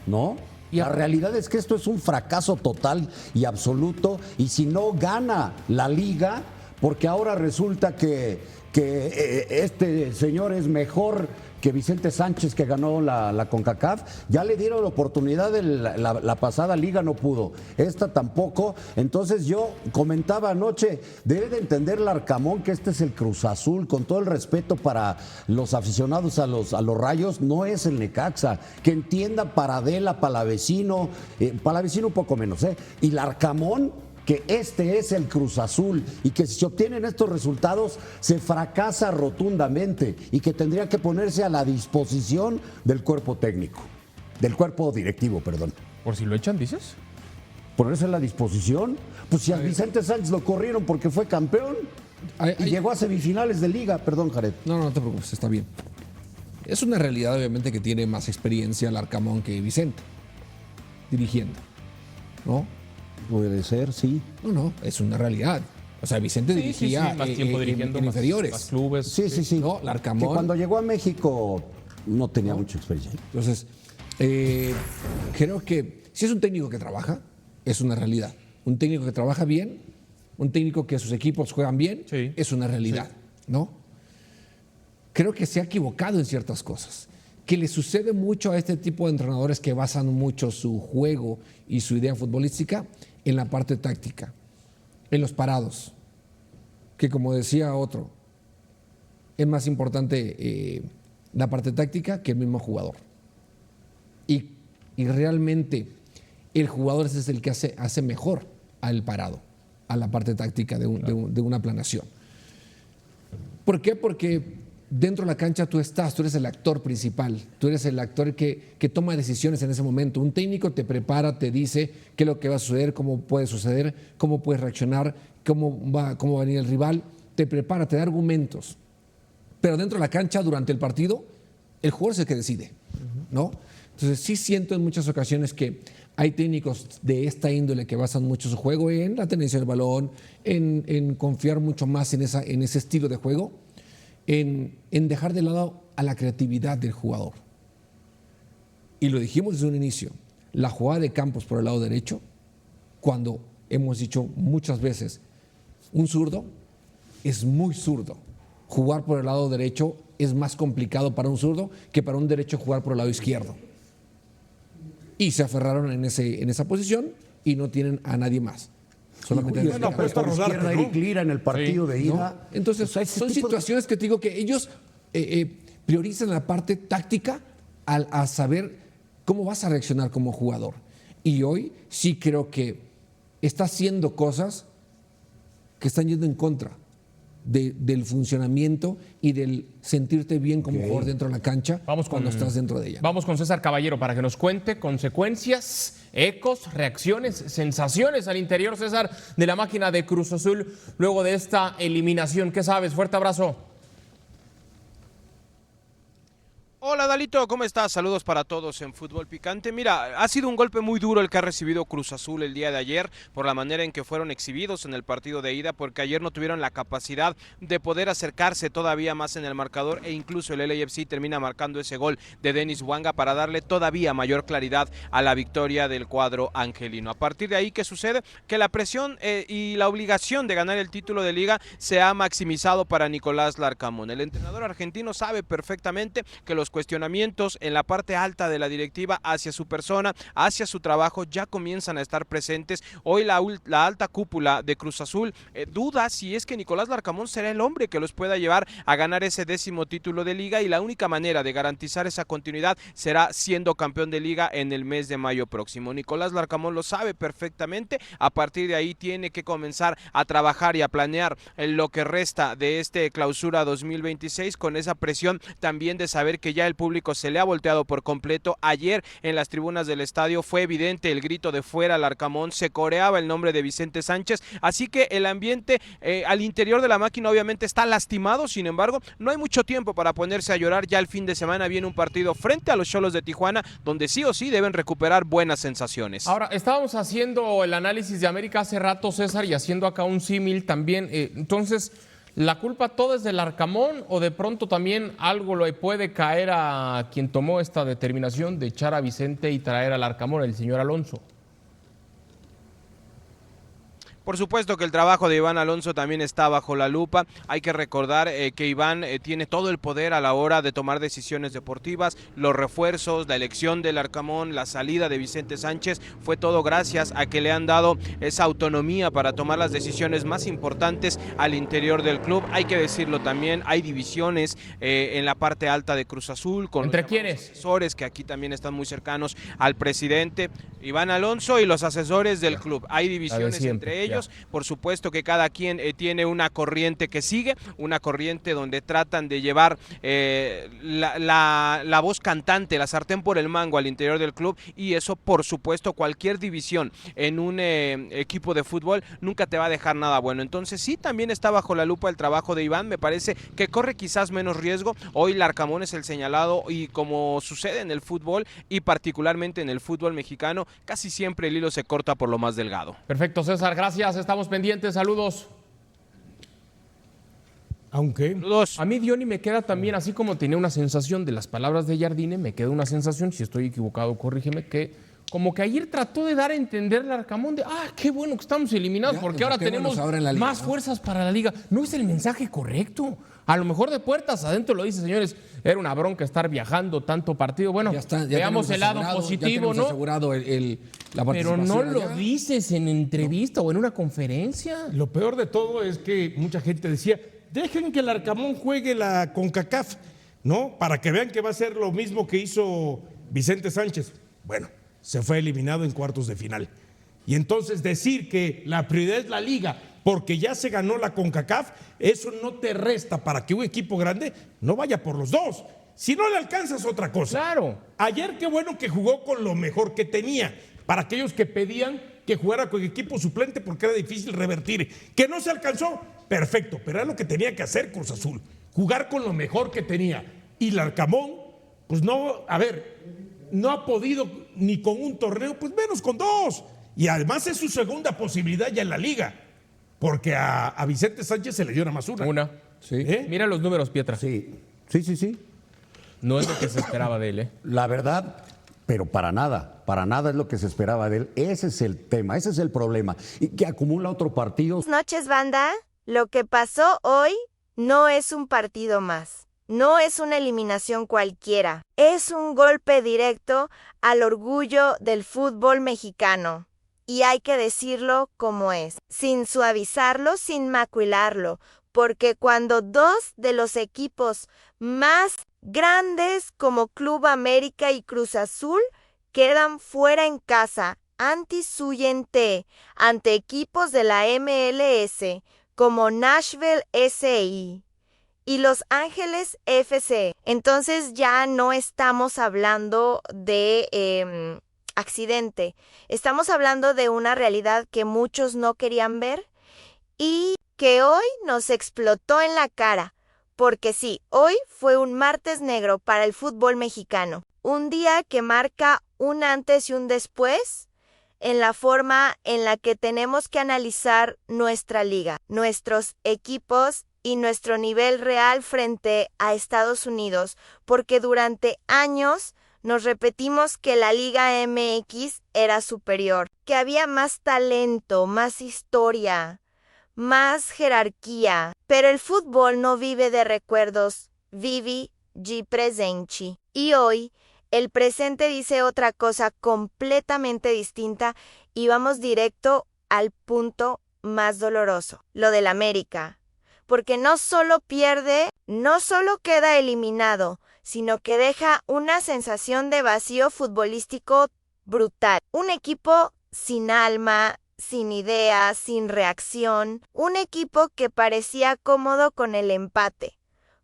¿no? La realidad es que esto es un fracaso total y absoluto. Y si no gana la liga, porque ahora resulta que este señor es mejor que Vicente Sánchez, que ganó la CONCACAF, ya le dieron la oportunidad de la pasada liga, no pudo, esta tampoco. Entonces yo comentaba anoche, debe de entender el Arcamón que este es el Cruz Azul, con todo el respeto para los aficionados a los Rayos, no es el Necaxa, que entienda Paradela, Palavecino un poco menos, y el Arcamón, que este es el Cruz Azul y que si se obtienen estos resultados se fracasa rotundamente y que tendría que ponerse a la disposición del cuerpo técnico, del cuerpo directivo, perdón. ¿Por si lo echan, dices? ¿Ponerse a la disposición? Pues si a Vicente Sánchez lo corrieron porque fue campeón y llegó a semifinales de liga, perdón, Jared. No te preocupes, está bien. Es una realidad obviamente que tiene más experiencia el Arcamón que Vicente dirigiendo, ¿no? Puede ser, sí. No, es una realidad. O sea, Vicente dirigía más tiempo dirigiendo en inferiores. Más clubes. Sí. No, el Arcamón. Que cuando llegó a México no tenía mucha experiencia. Entonces, creo que si es un técnico que trabaja, es una realidad. Un técnico que trabaja bien, un técnico que sus equipos juegan bien, es una realidad, ¿no? Creo que se ha equivocado en ciertas cosas. que le sucede mucho a este tipo de entrenadores que basan mucho su juego y su idea futbolística en la parte táctica, en los parados, que como decía otro, es más importante la parte táctica que el mismo jugador. Y realmente el jugador es el que hace mejor al parado, a la parte táctica de una planeación. ¿Por qué? Porque dentro de la cancha tú eres el actor principal, tú eres el actor que toma decisiones en ese momento. Un técnico te prepara, te dice qué es lo que va a suceder, cómo puede suceder, cómo puedes reaccionar, cómo va a venir el rival, te prepara, te da argumentos. Pero dentro de la cancha, durante el partido, el jugador es el que decide, ¿no? Entonces sí siento en muchas ocasiones que hay técnicos de esta índole que basan mucho su juego en la tenencia del balón, en confiar mucho más en ese estilo de juego, en dejar de lado a la creatividad del jugador. Y lo dijimos desde un inicio, la jugada de Campos por el lado derecho, cuando hemos dicho muchas veces, un zurdo es muy zurdo. Jugar por el lado derecho es más complicado para un zurdo que para un derecho jugar por el lado izquierdo. Y se aferraron en esa posición y no tienen a nadie más. Solamente por izquierda Eric Lira en el partido de ida. ¿No? Entonces, son situaciones que te digo que ellos priorizan la parte táctica a saber cómo vas a reaccionar como jugador. Y hoy sí creo que está haciendo cosas que están yendo en contra del funcionamiento y del sentirte bien como jugador dentro de la cancha cuando estás dentro de ella. Vamos con César Caballero para que nos cuente consecuencias, ecos, reacciones, sensaciones al interior, César, de la máquina de Cruz Azul luego de esta eliminación. ¿Qué sabes? Fuerte abrazo. Hola Dalito, ¿cómo estás? Saludos para todos en Fútbol Picante. Mira, ha sido un golpe muy duro el que ha recibido Cruz Azul el día de ayer por la manera en que fueron exhibidos en el partido de ida, porque ayer no tuvieron la capacidad de poder acercarse todavía más en el marcador e incluso el LAFC termina marcando ese gol de Denis Bouanga para darle todavía mayor claridad a la victoria del cuadro angelino. A partir de ahí, ¿qué sucede? Que la presión y la obligación de ganar el título de liga se ha maximizado para Nicolás Larcamón. El entrenador argentino sabe perfectamente que los cuestionamientos en la parte alta de la directiva hacia su persona, hacia su trabajo, ya comienzan a estar presentes. Hoy la alta cúpula de Cruz Azul duda si es que Nicolás Larcamón será el hombre que los pueda llevar a ganar ese 10º título de liga, y la única manera de garantizar esa continuidad será siendo campeón de liga en el mes de mayo próximo. Nicolás Larcamón lo sabe perfectamente. A partir de ahí tiene que comenzar a trabajar y a planear lo que resta de este clausura 2026 con esa presión también de saber que ya el público se le ha volteado por completo. Ayer en las tribunas del estadio fue evidente el grito de fuera Larcamón, se coreaba el nombre de Vicente Sánchez, así que el ambiente al interior de la máquina obviamente está lastimado. Sin embargo, no hay mucho tiempo para ponerse a llorar. Ya el fin de semana viene un partido frente a los Xolos de Tijuana donde sí o sí deben recuperar buenas sensaciones. Ahora, estábamos haciendo el análisis de América hace rato, César, y haciendo acá un símil también. Entonces, ¿la culpa toda es del Larcamón o de pronto también algo le puede caer a quien tomó esta determinación de echar a Vicente y traer al Larcamón, el señor Alonso? Por supuesto que el trabajo de Iván Alonso también está bajo la lupa. Hay que recordar que Iván tiene todo el poder a la hora de tomar decisiones deportivas, los refuerzos, la elección del Larcamón, la salida de Vicente Sánchez, fue todo gracias a que le han dado esa autonomía para tomar las decisiones más importantes al interior del club. Hay que decirlo también, hay divisiones en la parte alta de Cruz Azul. Con ¿Entre quiénes? Asesores que aquí también están muy cercanos al presidente, Iván Alonso, y los asesores del club. Hay divisiones entre ellos. Por supuesto que cada quien tiene una corriente que sigue, una corriente donde tratan de llevar la voz cantante, la sartén por el mango al interior del club, y eso por supuesto cualquier división en un equipo de fútbol nunca te va a dejar nada bueno. Entonces sí, también está bajo la lupa el trabajo de Iván. Me parece que corre quizás menos riesgo. Hoy Larcamón es el señalado, y como sucede en el fútbol y particularmente en el fútbol mexicano, casi siempre el hilo se corta por lo más delgado. Perfecto, César, gracias. Estamos pendientes, saludos. Aunque a mí, Diony, me queda también, así como tenía una sensación de las palabras de Jardine, me queda una sensación, si estoy equivocado, corrígeme, que como que ayer trató de dar a entender al Larcamón de, qué bueno que estamos eliminados, porque ahora tenemos más fuerzas para la liga. No es el mensaje correcto. A lo mejor de puertas adentro lo dice, señores, era una bronca estar viajando tanto partido. Bueno, ya veamos el lado positivo, ¿no? Asegurado la pero no lo allá. dices en entrevista o en una conferencia. Lo peor de todo es que mucha gente decía, dejen que el Arcamón juegue la CONCACAF, ¿no? Para que vean que va a ser lo mismo que hizo Vicente Sánchez. Bueno, se fue eliminado en cuartos de final. Y entonces decir que la prioridad es la Liga porque ya se ganó la CONCACAF, eso no te resta para que un equipo grande no vaya por los dos. Si no le alcanzas, otra cosa. Claro. Ayer qué bueno que jugó con lo mejor que tenía, para aquellos que pedían que jugara con equipo suplente porque era difícil revertir. Que no se alcanzó, perfecto, pero era lo que tenía que hacer Cruz Azul, jugar con lo mejor que tenía. Y el Arcamón, pues no, no ha podido ni con un torneo, pues menos con dos. Y además es su segunda posibilidad ya en la Liga. Porque a Vicente Sánchez se le dio nada más una. Sí. Mira los números, Pietra. Sí. No es lo que se esperaba de él, ¿eh? La verdad, pero para nada es lo que se esperaba de él. Ese es el tema, ese es el problema. Y que acumula otro partido. Buenas noches, banda. Lo que pasó hoy no es un partido más. No es una eliminación cualquiera. Es un golpe directo al orgullo del fútbol mexicano. Y hay que decirlo como es, sin suavizarlo, sin macularlo, porque cuando dos de los equipos más grandes como Club América y Cruz Azul quedan fuera en casa, ante equipos de la MLS como Nashville SI y Los Ángeles FC, entonces ya no estamos hablando de accidente. Estamos hablando de una realidad que muchos no querían ver y que hoy nos explotó en la cara. Porque sí, hoy fue un martes negro para el fútbol mexicano. Un día que marca un antes y un después en la forma en la que tenemos que analizar nuestra liga, nuestros equipos y nuestro nivel real frente a Estados Unidos. Porque durante años nos repetimos que la Liga MX era superior, que había más talento, más historia, más jerarquía. Pero el fútbol no vive de recuerdos, vive di presenti. Y hoy, el presente dice otra cosa completamente distinta y vamos directo al punto más doloroso, lo del América. Porque no solo pierde, no solo queda eliminado, sino que deja una sensación de vacío futbolístico brutal. Un equipo sin alma, sin idea, sin reacción. Un equipo que parecía cómodo con el empate.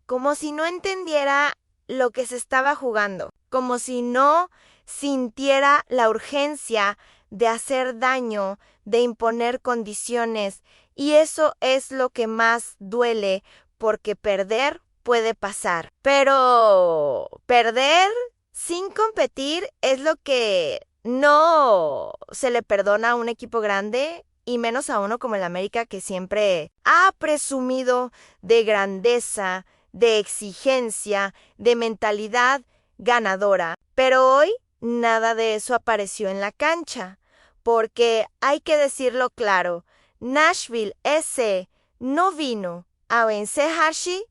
Como si no entendiera lo que se estaba jugando. Como si no sintiera la urgencia de hacer daño, de imponer condiciones. Y eso es lo que más duele, porque perder puede pasar. Pero perder sin competir es lo que no se le perdona a un equipo grande y menos a uno como el América, que siempre ha presumido de grandeza, de exigencia, de mentalidad ganadora. Pero hoy nada de eso apareció en la cancha, porque hay que decirlo claro, Nashville SC no vino a vencerse,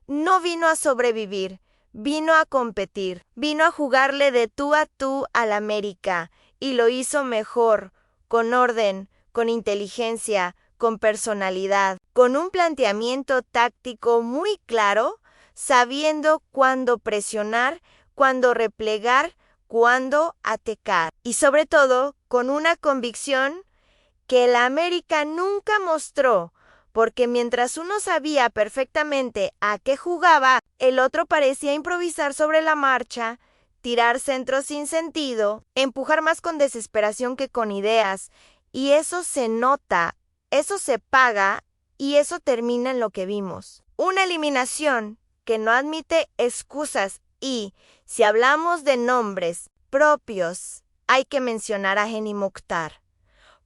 no vino a sobrevivir, vino a competir, vino a jugarle de tú a tú al América y lo hizo mejor, con orden, con inteligencia, con personalidad, con un planteamiento táctico muy claro, sabiendo cuándo presionar, cuándo replegar, cuándo atacar y sobre todo con una convicción que el América nunca mostró. Porque mientras uno sabía perfectamente a qué jugaba, el otro parecía improvisar sobre la marcha, tirar centros sin sentido, empujar más con desesperación que con ideas. Y eso se nota, eso se paga y eso termina en lo que vimos. Una eliminación que no admite excusas y, si hablamos de nombres propios, hay que mencionar a Heny Mukhtar.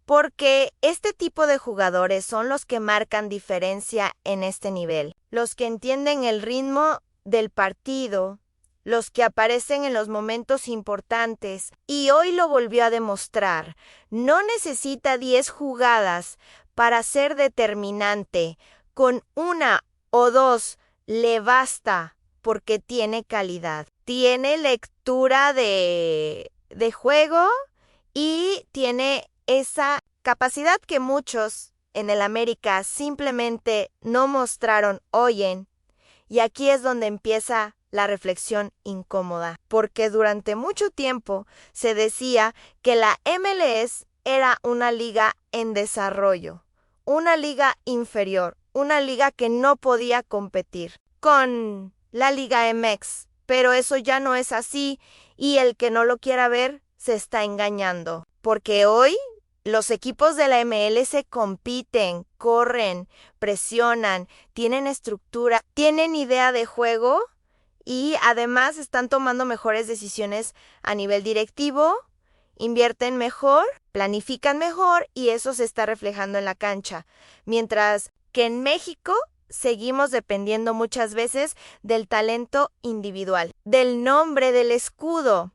Porque este tipo de jugadores son los que marcan diferencia en este nivel. Los que entienden el ritmo del partido, los que aparecen en los momentos importantes. Y hoy lo volvió a demostrar. No necesita 10 jugadas para ser determinante. Con una o dos le basta porque tiene calidad. Tiene lectura de juego y tiene esa capacidad que muchos en el América simplemente no mostraron hoy en. Y aquí es donde empieza la reflexión incómoda, porque durante mucho tiempo se decía que la MLS era una liga en desarrollo, una liga inferior, una liga que no podía competir con la Liga MX, pero eso ya no es así y el que no lo quiera ver se está engañando, porque hoy los equipos de la MLS compiten, corren, presionan, tienen estructura, tienen idea de juego y además están tomando mejores decisiones a nivel directivo, invierten mejor, planifican mejor y eso se está reflejando en la cancha. Mientras que en México seguimos dependiendo muchas veces del talento individual, del nombre, del escudo,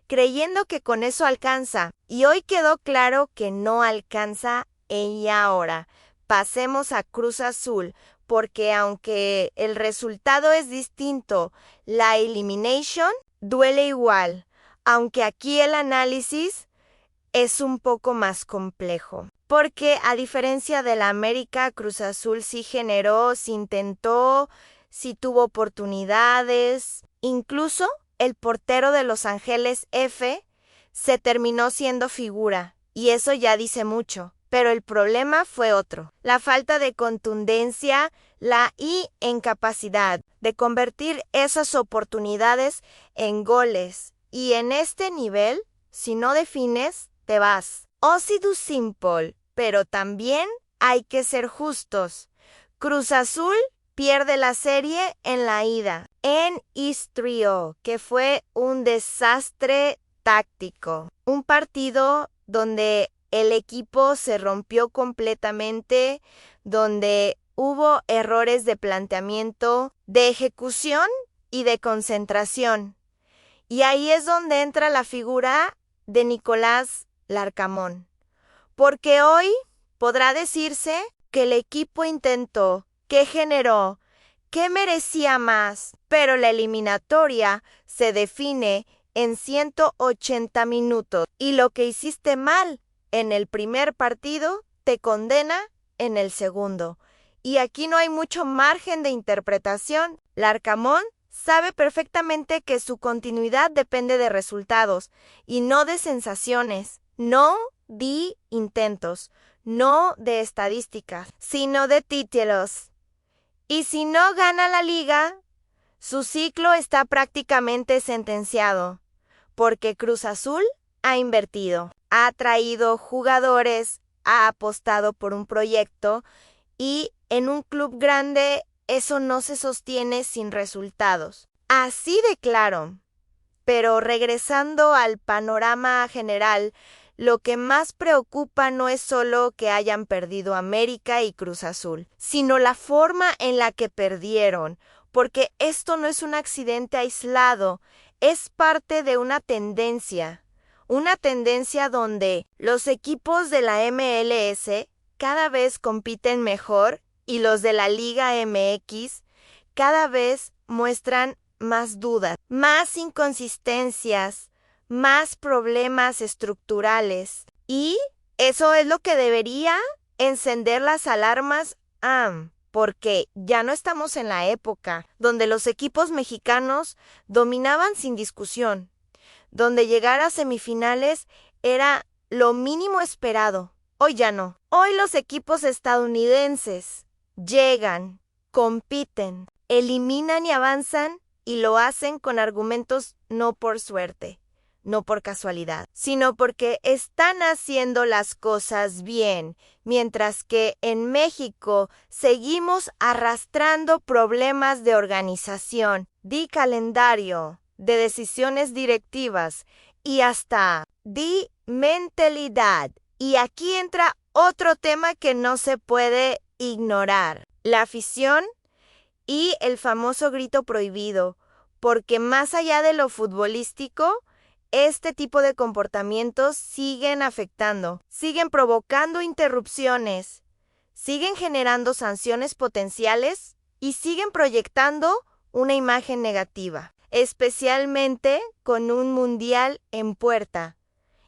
creyendo que con eso alcanza. Y hoy quedó claro que no alcanza y ahora pasemos a Cruz Azul, porque aunque el resultado es distinto, la elimination duele igual, aunque aquí el análisis es un poco más complejo. Porque a diferencia de la América, Cruz Azul sí generó, sí intentó, sí tuvo oportunidades. Incluso el portero de Los Ángeles F se terminó siendo figura, y eso ya dice mucho. Pero el problema fue otro, la falta de contundencia, la incapacidad de convertir esas oportunidades en goles. Y en este nivel, si no defines, te vas. Así simple, pero también hay que ser justos. Cruz Azul pierde la serie en la ida, en Istrio, que fue un desastre táctico. Un partido donde el equipo se rompió completamente, donde hubo errores de planteamiento, de ejecución y de concentración. Y ahí es donde entra la figura de Nicolás Larcamón. Porque hoy podrá decirse que el equipo intentó, que generó, que merecía más, pero la eliminatoria se define en 180 minutos y lo que hiciste mal en el primer partido te condena en el segundo. Y aquí no hay mucho margen de interpretación. Larcamón sabe perfectamente que su continuidad depende de resultados y no de sensaciones, no de intentos, no de estadísticas, sino de títulos. Y si no gana la liga, su ciclo está prácticamente sentenciado, porque Cruz Azul ha invertido, ha traído jugadores, ha apostado por un proyecto y en un club grande eso no se sostiene sin resultados. Así de claro. Pero regresando al panorama general, lo que más preocupa no es solo que hayan perdido América y Cruz Azul, sino la forma en la que perdieron, porque esto no es un accidente aislado, es parte de una tendencia donde los equipos de la MLS cada vez compiten mejor y los de la Liga MX cada vez muestran más dudas, más inconsistencias, más problemas estructurales. Y eso es lo que debería encender las alarmas, porque ya no estamos en la época donde los equipos mexicanos dominaban sin discusión, donde llegar a semifinales era lo mínimo esperado. Hoy ya no. Hoy los equipos estadounidenses llegan, compiten, eliminan y avanzan y lo hacen con argumentos no por suerte, no por casualidad, sino porque están haciendo las cosas bien, mientras que en México seguimos arrastrando problemas de organización, de calendario, de decisiones directivas y hasta de mentalidad. Y aquí entra otro tema que no se puede ignorar, la afición y el famoso grito prohibido, porque más allá de lo futbolístico, este tipo de comportamientos siguen afectando, siguen provocando interrupciones, siguen generando sanciones potenciales y siguen proyectando una imagen negativa, especialmente con un mundial en puerta.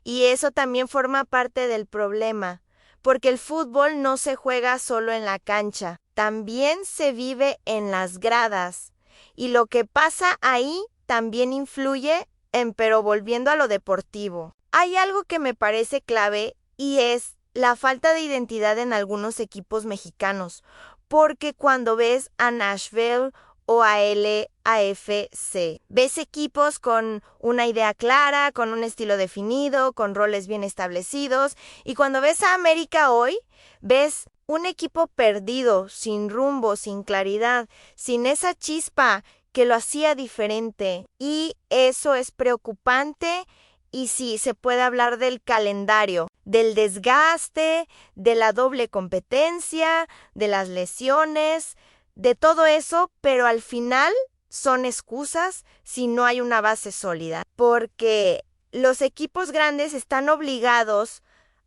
Y eso también forma parte del problema, porque el fútbol no se juega solo en la cancha, también se vive en las gradas. Y lo que pasa ahí también influye pero volviendo a lo deportivo. Hay algo que me parece clave y es la falta de identidad en algunos equipos mexicanos, porque cuando ves a Nashville o a LAFC, ves equipos con una idea clara, con un estilo definido, con roles bien establecidos, y cuando ves a América hoy, ves un equipo perdido, sin rumbo, sin claridad, sin esa chispa que lo hacía diferente, y eso es preocupante. Y sí, se puede hablar del calendario, del desgaste, de la doble competencia, de las lesiones, de todo eso, pero al final son excusas si no hay una base sólida, porque los equipos grandes están obligados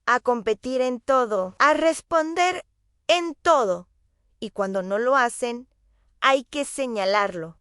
a competir en todo, a responder en todo, y cuando no lo hacen, hay que señalarlo.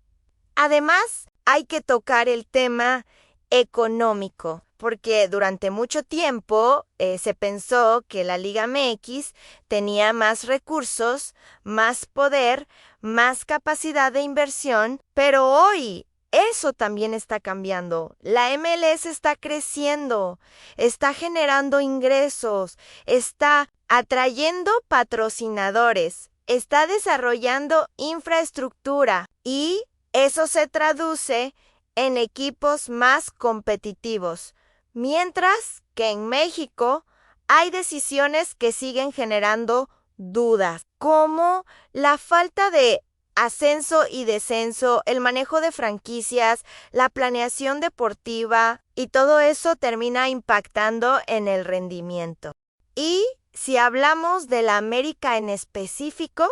Además, hay que tocar el tema económico, porque durante mucho tiempo se pensó que la Liga MX tenía más recursos, más poder, más capacidad de inversión, pero hoy eso también está cambiando. La MLS está creciendo, está generando ingresos, está atrayendo patrocinadores, está desarrollando infraestructura y eso se traduce en equipos más competitivos, mientras que en México hay decisiones que siguen generando dudas, como la falta de ascenso y descenso, el manejo de franquicias, la planeación deportiva, y todo eso termina impactando en el rendimiento. Y si hablamos de la América en específico,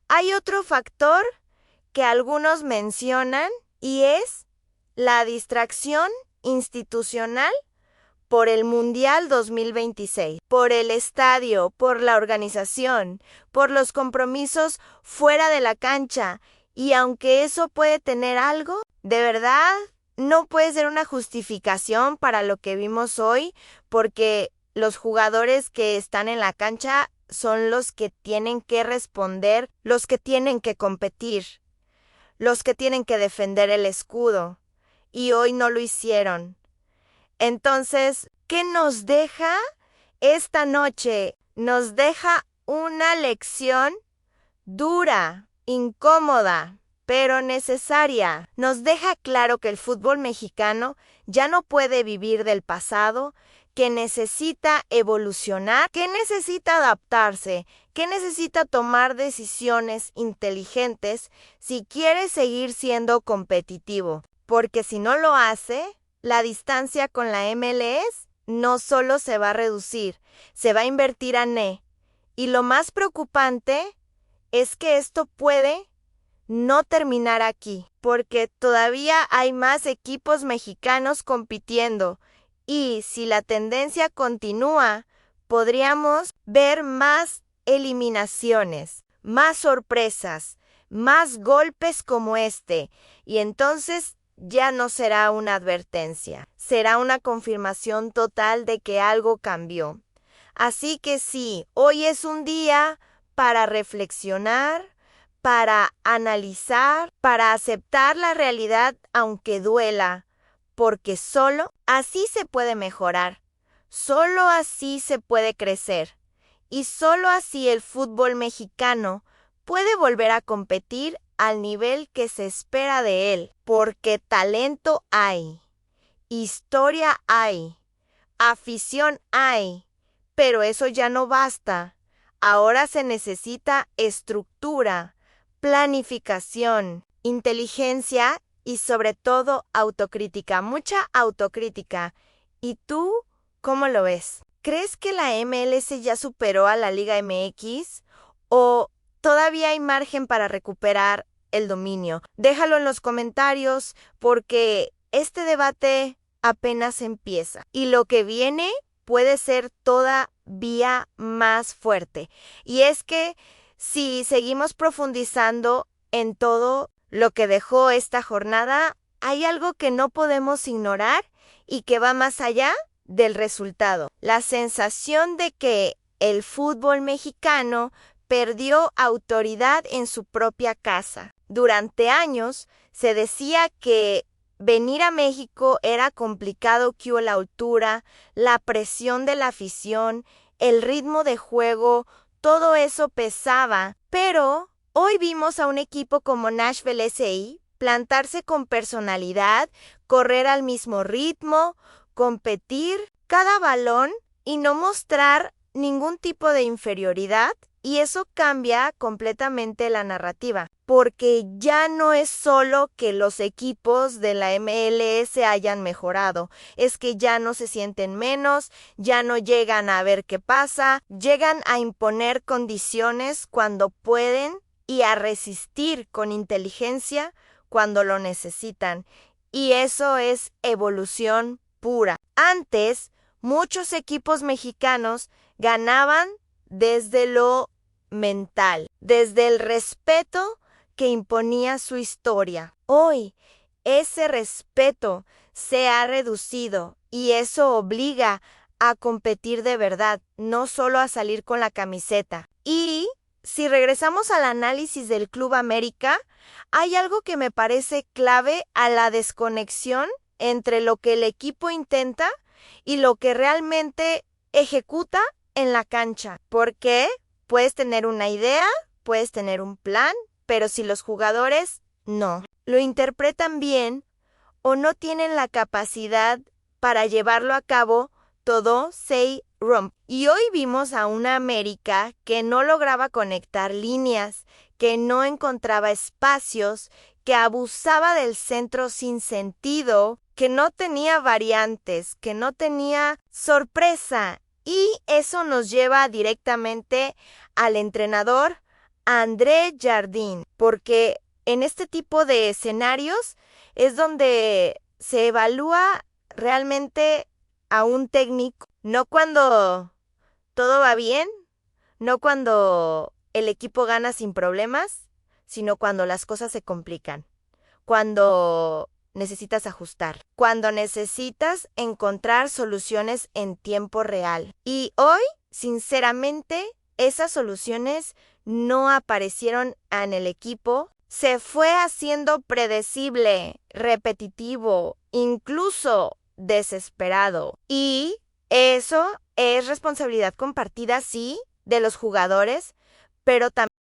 hay otro factor que algunos mencionan y es la distracción institucional por el Mundial 2026, por el estadio, por la organización, por los compromisos fuera de la cancha. Y aunque eso puede tener algo, de verdad no puede ser una justificación para lo que vimos hoy, porque los jugadores que están en la cancha son los que tienen que responder, los que tienen que competir, los que tienen que defender el escudo. Y hoy no lo hicieron. Entonces, ¿qué nos deja esta noche? Nos deja una lección dura, incómoda, pero necesaria. Nos deja claro que el fútbol mexicano ya no puede vivir del pasado, que necesita evolucionar, que necesita adaptarse, que necesita tomar decisiones inteligentes si quiere seguir siendo competitivo. Porque si no lo hace, la distancia con la MLS no solo se va a reducir, se va a invertir a ne. Y lo más preocupante es que esto puede no terminar aquí, porque todavía hay más equipos mexicanos compitiendo. Y si la tendencia continúa, podríamos ver más eliminaciones, más sorpresas, más golpes como este. Y entonces ya no será una advertencia, será una confirmación total de que algo cambió. Así que sí, hoy es un día para reflexionar, para analizar, para aceptar la realidad aunque duela, porque solo así se puede mejorar, solo así se puede crecer, y solo así el fútbol mexicano puede volver a competir al nivel que se espera de él, porque talento hay, historia hay, afición hay, pero eso ya no basta. Ahora se necesita estructura, planificación, inteligencia y sobre todo autocrítica, mucha autocrítica. ¿Y tú cómo lo ves? ¿Crees que la MLS ya superó a la Liga MX o todavía hay margen para recuperar el dominio? Déjalo en los comentarios porque este debate apenas empieza y lo que viene puede ser todavía más fuerte. Y es que si seguimos profundizando en todo lo que dejó esta jornada, hay algo que no podemos ignorar y que va más allá del resultado. La sensación de que el fútbol mexicano perdió autoridad en su propia casa. Durante años se decía que venir a México era complicado, que la altura, la presión de la afición, el ritmo de juego, todo eso pesaba. Pero hoy vimos a un equipo como Nashville S.A. plantarse con personalidad, correr al mismo ritmo, competir cada balón y no mostrar ningún tipo de inferioridad. Y eso cambia completamente la narrativa, porque ya no es solo que los equipos de la MLS hayan mejorado, es que ya no se sienten menos, ya no llegan a ver qué pasa, llegan a imponer condiciones cuando pueden y a resistir con inteligencia cuando lo necesitan. Y eso es evolución pura. Antes, muchos equipos mexicanos ganaban desde lo mental, desde el respeto que imponía su historia. Hoy, ese respeto se ha reducido y eso obliga a competir de verdad, no solo a salir con la camiseta. Y si regresamos al análisis del Club América, hay algo que me parece clave a la desconexión entre lo que el equipo intenta y lo que realmente ejecuta en la cancha. Porque puedes tener una idea, puedes tener un plan, pero si los jugadores no lo interpretan bien o no tienen la capacidad para llevarlo a cabo, todo se rompe. Y hoy vimos a una América que no lograba conectar líneas, que no encontraba espacios, que abusaba del centro sin sentido, que no tenía variantes, que no tenía sorpresa. Y eso nos lleva directamente al entrenador André Jardine, porque en este tipo de escenarios es donde se evalúa realmente a un técnico, no cuando todo va bien, no cuando el equipo gana sin problemas, sino cuando las cosas se complican, cuando necesitas ajustar, cuando necesitas encontrar soluciones en tiempo real. Y hoy, sinceramente, esas soluciones no aparecieron en el equipo. Se fue haciendo predecible, repetitivo, incluso desesperado. Y eso es responsabilidad compartida, sí, de los jugadores, pero también